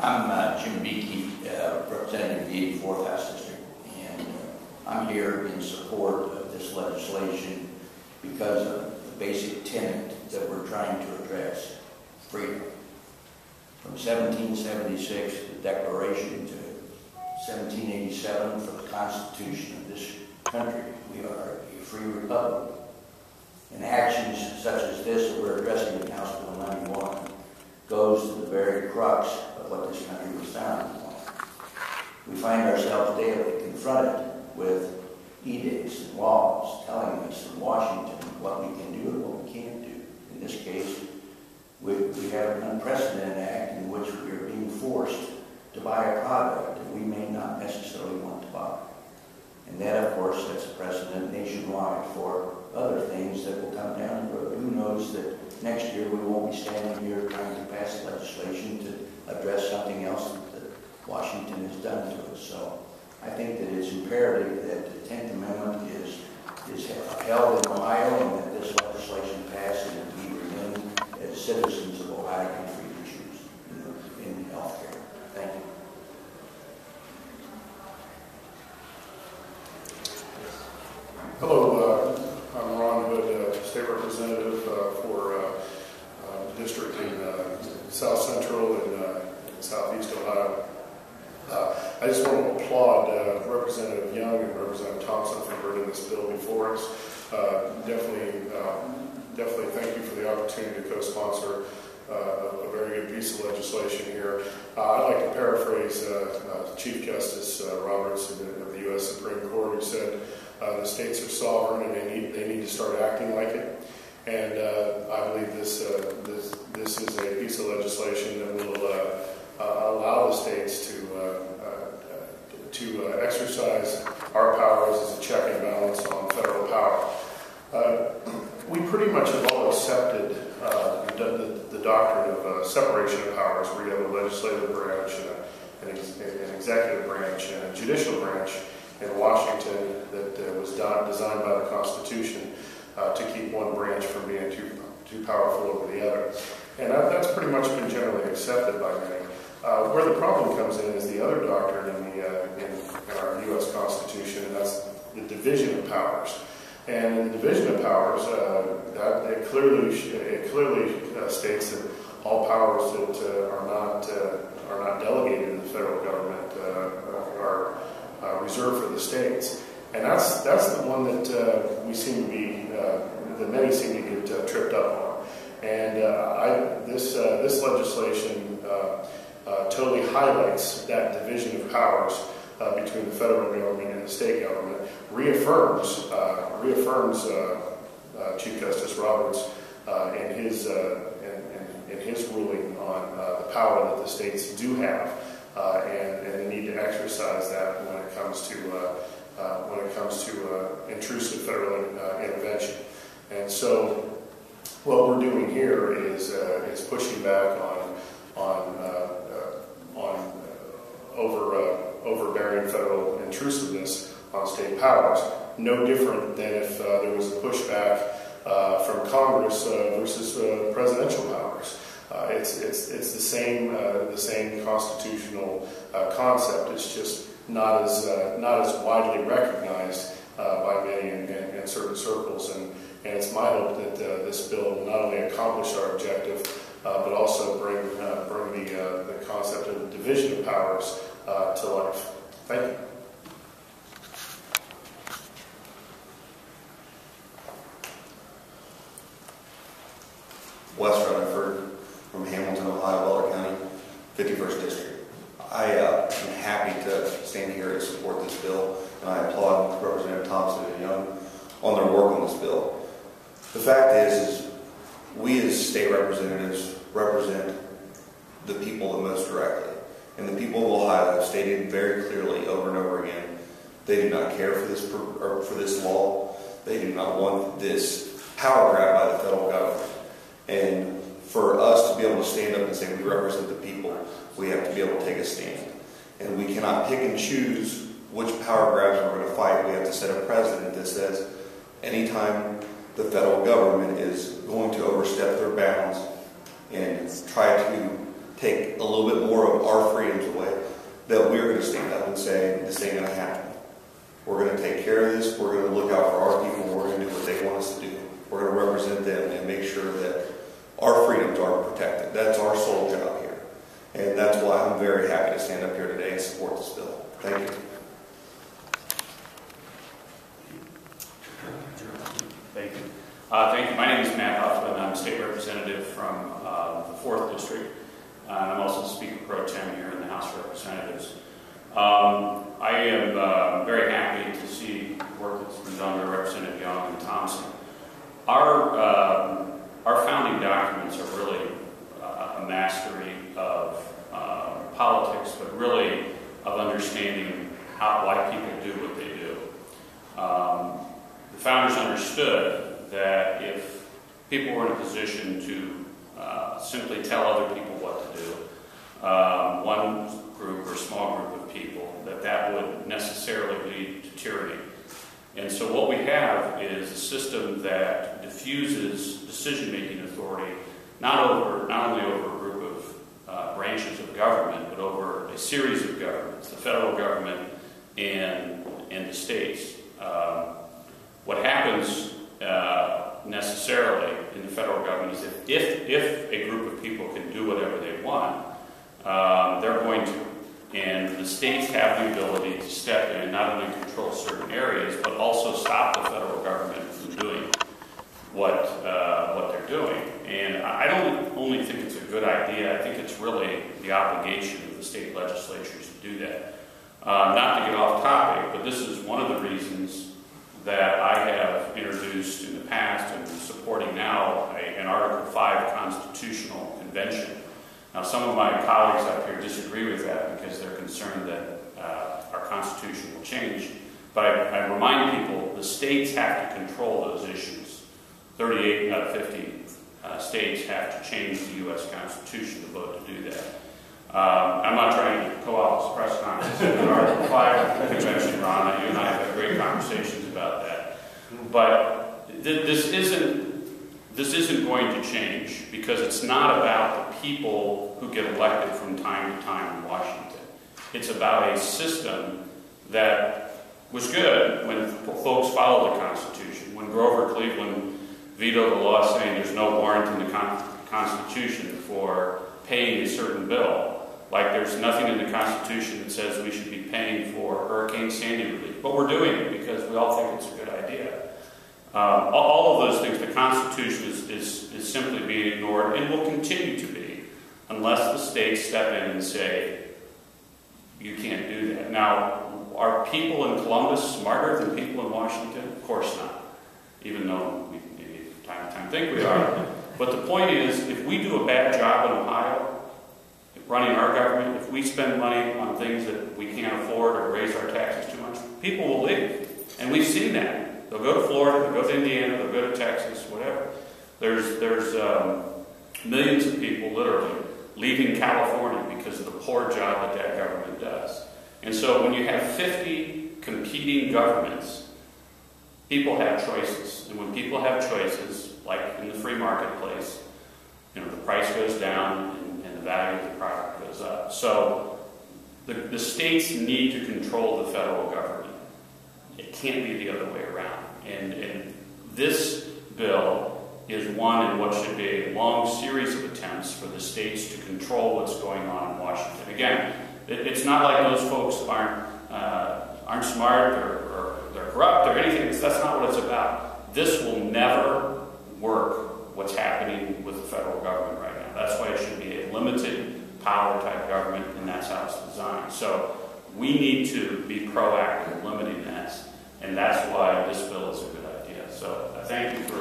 I'm Jim Beakey, representing the 84th House District, and I'm here in support of this legislation because of the basic tenet that we're trying to address: freedom. From 1776, the Declaration, to 1787 for the Constitution of this country, we are a free republic. And actions such as this that we're addressing in House Bill 91 goes to the very crux of what this country was founded upon. We find ourselves daily confronted with edicts and laws telling us from Washington what we can do and what we can't do. In this case, we have an unprecedented act in which we are being forced to buy a product that we may not necessarily want to buy. And that, of course, sets a precedent nationwide for other things that will come down the road. Who knows that next year we won't be standing here trying to pass legislation to address something else that Washington has done to us. So I think that it's imperative that the 10th Amendment is held in Ohio, and that this legislation pass and we remain as citizens of Ohio and free to choose in health care. Thank you. Hello, I'm Ron Hood, State Representative for District in South Central and Southeast Ohio. I just want to applaud Representative Young and Representative Thompson for bringing this bill before us. Definitely thank you for the opportunity to co-sponsor a very good piece of legislation here. I'd like to paraphrase Chief Justice Roberts of the U.S. Supreme Court, who said, the states are sovereign and they need to start acting like it. And I believe this is a piece of legislation that will allow the states to exercise our powers as a check and balance on federal power. We pretty much have all accepted the doctrine of separation of powers, where you have a legislative branch, an executive branch, and a judicial branch in Washington that was designed by the Constitution to keep one branch from being too powerful over the other. And that's pretty much been generally accepted by many. Where the problem comes in is the other doctrine in our U.S. Constitution, and that's the division of powers. And in the division of powers, it clearly states that all powers that are not delegated to the federal government are reserved for the states. And that's the one that we seem to be, that many seem to get tripped up on. And this legislation totally highlights that division of powers between the federal government and the state government, reaffirms Chief Justice Roberts in his ruling on the power that the states do have, and the need to exercise that when it comes to intrusive federal intervention. And so, what we're doing here is pushing back on overbearing federal intrusiveness on state powers. No different than if there was a pushback from Congress versus presidential powers. It's the same constitutional concept. It's just not as widely recognized by many in certain circles. And it's my hope that this bill will not only accomplish our objective, but also bring the concept of the division of powers to life. Thank you. Wes Rutherford from Hamilton, Ohio, Butler County, 51st District. I am happy to stand here and support this bill, and I applaud Representative Thompson and Young on their work on this bill. The fact is we as state representatives represent the people the most directly. And the people of Ohio have stated very clearly over and over again, they do not care for this law. They do not want this power grab by the federal government. And for us to be able to stand up and say we represent the people, we have to be able to take a stand. And we cannot pick and choose which power grabs we're going to fight. We have to set a precedent that says anytime the federal government is going to overstep their bounds and try to take a little bit more of our freedom stand up and say, this ain't going to happen. We're going to take care of this. We're going to look out for our people. We're going to do what they want us to do. We're going to represent them and make sure that our freedoms are protected. That's our sole job here. And that's why I'm very happy to stand up here today and support this bill. Thank you. Thank you. Thank you. My name is Matt Huffman. I'm a state representative from the 4th District. And I'm also the Speaker Pro Tem here in the House of Representatives. I am very happy to see the work that's been done by Representative Young and Thompson. Our founding documents are really a mastery of politics, but really of understanding why people do what they do. The founders understood that if people were in a position to simply tell other people what to do, one group or small group of people, that would necessarily lead to tyranny. And so what we have is a system that diffuses decision-making authority not only over a group of branches of government, but over a series of governments, the federal government and the states. What happens necessarily in the federal government is that if a group of people can do whatever they want, they're going to. And the states have the ability to step in and not only control certain areas, but also stop the federal government from doing what they're doing. And I don't only think it's a good idea, I think it's really the obligation of the state legislatures to do that. Not to get off topic, but this is one of the reasons that I have introduced in the past and supporting now an Article 5 constitutional convention. Now, some of my colleagues up here disagree with that because they're concerned that our Constitution will change. But I remind people the states have to control those issues. 38 out of 50 states have to change the U.S. Constitution to vote to do that. I'm not trying to co-opt this press conference in an Article 5 convention, Ron. You and I have had great conversations about that. But this isn't going to change because it's not about the people who get elected from time to time in Washington. It's about a system that was good when folks followed the Constitution. When Grover Cleveland vetoed the law saying there's no warrant in the Constitution for paying a certain bill. Like there's nothing in the Constitution that says we should be paying for Hurricane Sandy relief. But we're doing it because we all think it's a good idea. All of those things, the Constitution is simply being ignored and will continue to be unless the states step in and say, you can't do that. Now, are people in Columbus smarter than people in Washington? Of course not, even though we maybe time to time think we are. But the point is, if we do a bad job in Ohio, running our government, if we spend money on things that we can't afford or raise our taxes too much, people will leave. And we've seen that. They'll go to Florida, they'll go to Indiana, they'll go to Texas, whatever. There's millions of people literally leaving California because of the poor job that government does. And so when you have 50 competing governments, people have choices. And when people have choices, like in the free marketplace, the price goes down and the value of the product goes up. So the states need to control the federal government. It can't be the other way around. And this bill is one in what should be a long series of attempts for the states to control what's going on in Washington. Again, it's not like those folks aren't smart or they're corrupt or anything. That's not what it's about. This will never work, what's happening with the federal government right now. That's why it should be a limited power type government, and that's how it's designed. So we need to be proactive in limiting that, and that's why this bill is a good idea. So I thank you for